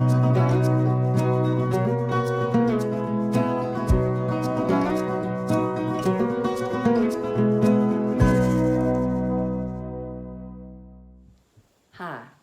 Hi,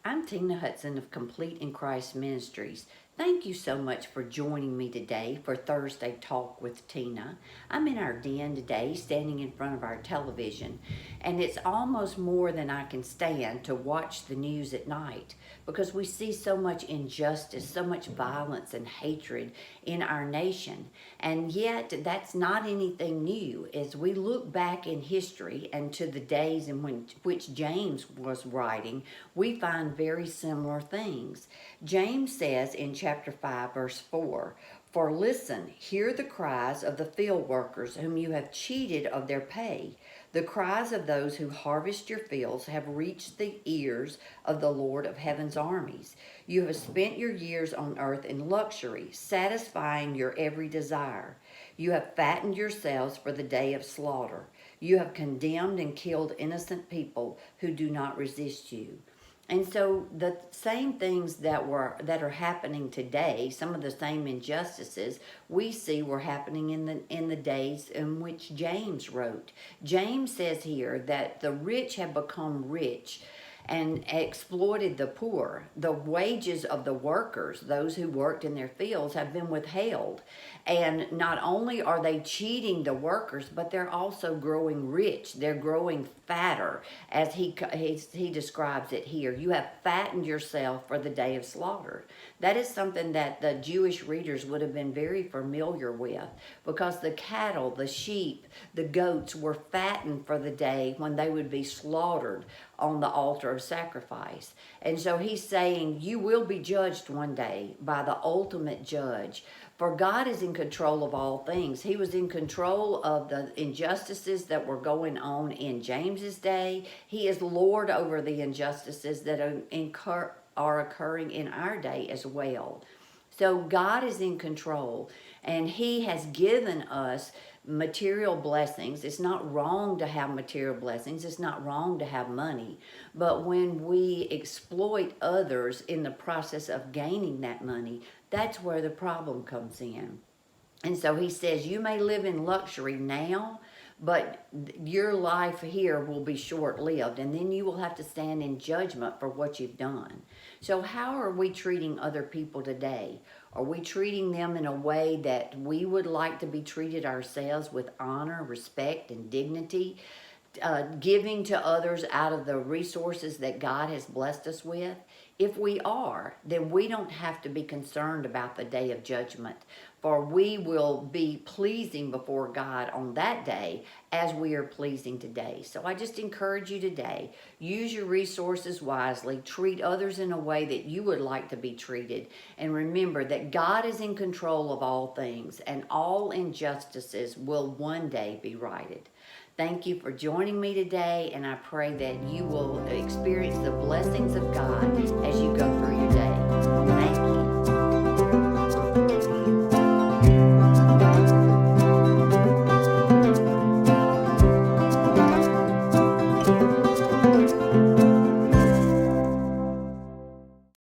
I'm Tina Hudson of Complete in Christ Ministries. Thank you so much for joining me today for Thursday Talk with Tina. I'm in our den today, standing in front of our television, and it's almost more than I can stand to watch the news at night because we see so much injustice, so much violence and hatred in our nation. And yet, that's not anything new. As we look back in history and to the days in which James was writing, we find very similar things. James says in chapter 5, verse 4, "For listen, hear the cries of the field workers whom you have cheated of their pay. The cries of those who harvest your fields have reached the ears of the Lord of heaven's armies. You have spent your years on earth in luxury, satisfying your every desire. You have fattened yourselves for the day of slaughter. You have condemned and killed innocent people who do not resist you." And so the same things that are happening today, some of the same injustices we see were happening in the days in which James wrote. James says here that the rich have become rich and exploited the poor. The wages of the workers, those who worked in their fields, have been withheld. And not only are they cheating the workers, but they're also growing rich. They're growing fatter, as he describes it here. You have fattened yourself for the day of slaughter. That is something that the Jewish readers would have been very familiar with, because the cattle, the sheep, the goats were fattened for the day when they would be slaughtered on the altar of sacrifice. And so he's saying you will be judged one day by the ultimate judge. For God is in control of all things. He was in control of the injustices that were going on in James's day. He is Lord over the injustices that are occurring in our day as well. So God is in control, and He has given us material blessings. It's not wrong to have material blessings. It's not wrong to have money. But when we exploit others in the process of gaining that money, that's where the problem comes in. And so he says, you may live in luxury now, but your life here will be short-lived, and then you will have to stand in judgment for what you've done. So how are we treating other people today? Are we treating them in a way that we would like to be treated ourselves, with honor, respect, and dignity? Giving to others out of the resources that God has blessed us with? If we are, then we don't have to be concerned about the day of judgment, for we will be pleasing before God on that day as we are pleasing today. So I just encourage you today, use your resources wisely, treat others in a way that you would like to be treated, and remember that God is in control of all things, and all injustices will one day be righted. Thank you for joining me today, and I pray that you will experience the blessings of God as you go through your day. Thank you.